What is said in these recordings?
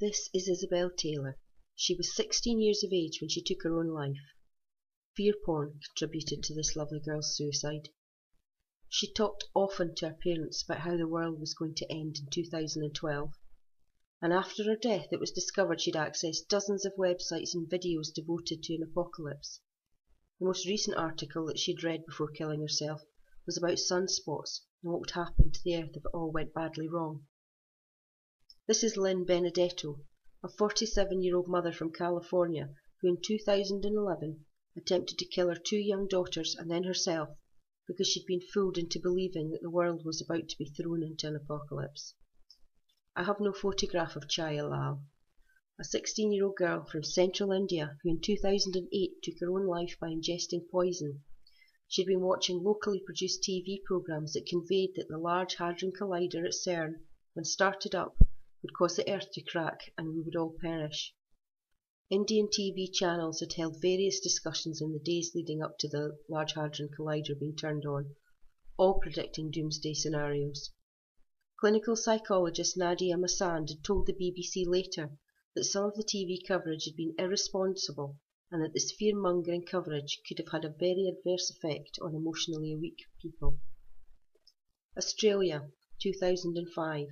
This is Isabel Taylor. She was 16 years of age when she took her own life. Fear porn contributed to this lovely girl's suicide. She talked often to her parents about how the world was going to end in 2012. And after her death it was discovered she'd accessed dozens of websites and videos devoted to an apocalypse. The most recent article that she'd read before killing herself was about sunspots and what would happen to the earth if it all went badly wrong. This is Lynn Benedetto, a 47-year-old mother from California who in 2011 attempted to kill her 2 young daughters and then herself because she'd been fooled into believing that the world was about to be thrown into an apocalypse. I have no photograph of T.R.O.L.L, a 16-year-old girl from central India who in 2008 took her own life by ingesting poison. She'd been watching locally produced TV programs that conveyed that the Large Hadron Collider at CERN, when started up, would cause the earth to crack and we would all perish. Indian TV channels had held various discussions in the days leading up to the Large Hadron Collider being turned on, all predicting doomsday scenarios. Clinical psychologist Nadia Masand had told the BBC later that some of the TV coverage had been irresponsible and that this fear-mongering coverage could have had a very adverse effect on emotionally weak people. Australia, 2005.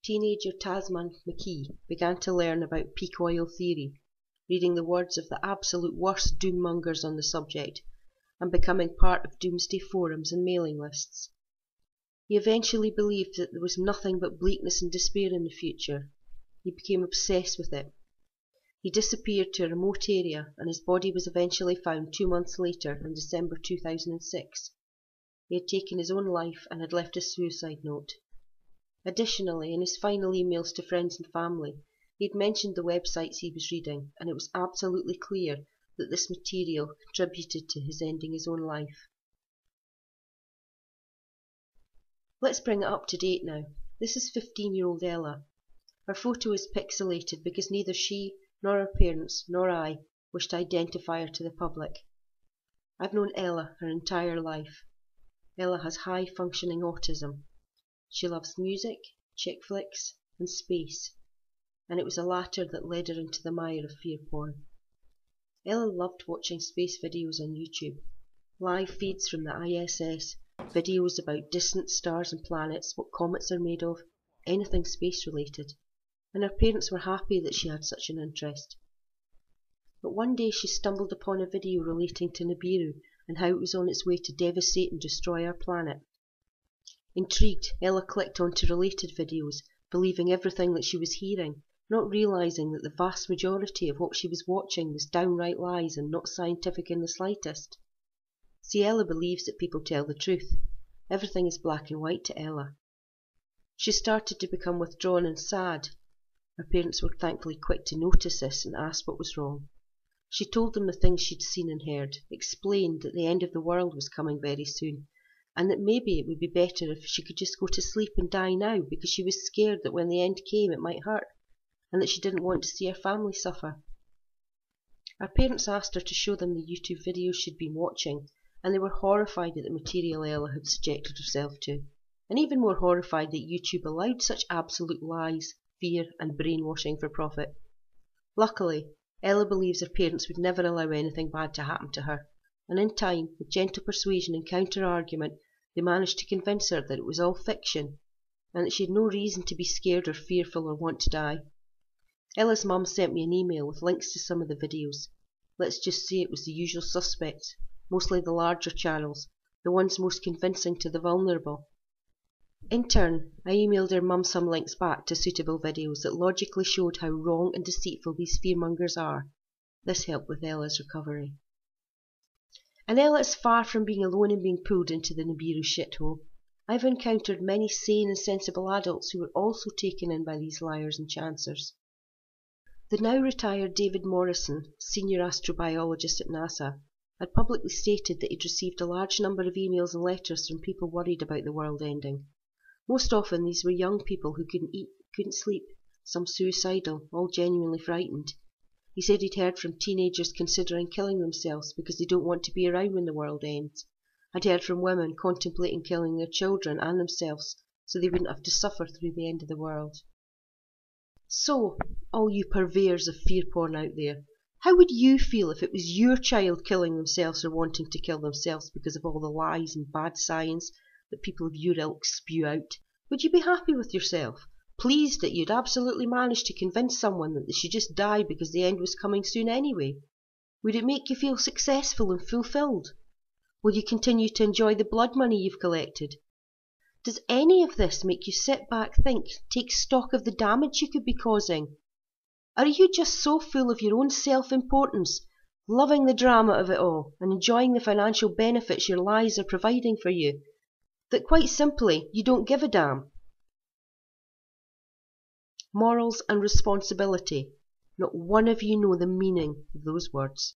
Teenager Tasman McKee began to learn about peak oil theory, reading the words of the absolute worst doommongers on the subject, and becoming part of doomsday forums and mailing lists. He eventually believed that there was nothing but bleakness and despair in the future. He became obsessed with it. He disappeared to a remote area, and his body was eventually found 2 months later in December 2006. He had taken his own life and had left a suicide note. Additionally, in his final emails to friends and family, he had mentioned the websites he was reading, and it was absolutely clear that this material contributed to his ending his own life. Let's bring it up to date now. This is 15-year-old Ella. Her photo is pixelated because neither she, nor her parents, nor I wish to identify her to the public. I've known Ella her entire life. Ella has high-functioning autism. She loves music, chick flicks, and space, and it was the latter that led her into the mire of fear porn. Ella loved watching space videos on YouTube, live feeds from the ISS, videos about distant stars and planets, what comets are made of, anything space related, and her parents were happy that she had such an interest. But one day she stumbled upon a video relating to Nibiru and how it was on its way to devastate and destroy our planet. Intrigued, Ella clicked onto related videos, believing everything that she was hearing, not realizing that the vast majority of what she was watching was downright lies and not scientific in the slightest. See, Ella believes that people tell the truth. Everything is black and white to Ella. She started to become withdrawn and sad. Her parents were thankfully quick to notice this and asked what was wrong. She told them the things she'd seen and heard, explained that the end of the world was coming very soon, and that maybe it would be better if she could just go to sleep and die now because she was scared that when the end came it might hurt, and that she didn't want to see her family suffer. Her parents asked her to show them the YouTube videos she'd been watching, and they were horrified at the material Ella had subjected herself to, and even more horrified that YouTube allowed such absolute lies, fear, and brainwashing for profit. Luckily, Ella believes her parents would never allow anything bad to happen to her, and in time, with gentle persuasion and counter-argument, they managed to convince her that it was all fiction, and that she had no reason to be scared or fearful or want to die. Ella's mum sent me an email with links to some of the videos. Let's just say it was the usual suspects, mostly the larger channels, the ones most convincing to the vulnerable. In turn, I emailed her mum some links back to suitable videos that logically showed how wrong and deceitful these fearmongers are. This helped with Ella's recovery. And Ella is far from being alone in being pulled into the Nibiru shithole. I've encountered many sane and sensible adults who were also taken in by these liars and chancers. The now retired David Morrison, senior astrobiologist at NASA, had publicly stated that he'd received a large number of emails and letters from people worried about the world ending. Most often these were young people who couldn't eat, couldn't sleep, some suicidal, all genuinely frightened. He said he'd heard from teenagers considering killing themselves because they don't want to be around when the world ends. I'd heard from women contemplating killing their children and themselves so they wouldn't have to suffer through the end of the world. So, all you purveyors of fear porn out there, how would you feel if it was your child killing themselves or wanting to kill themselves because of all the lies and bad science that people of your ilk spew out? Would you be happy with yourself? Pleased that you'd absolutely managed to convince someone that they should just die because the end was coming soon anyway? Would it make you feel successful and fulfilled? Will you continue to enjoy the blood money you've collected? Does any of this make you sit back, think, take stock of the damage you could be causing? Are you just so full of your own self-importance, loving the drama of it all, and enjoying the financial benefits your lies are providing for you, that quite simply you don't give a damn? Morals and responsibility. Not one of you know the meaning of those words.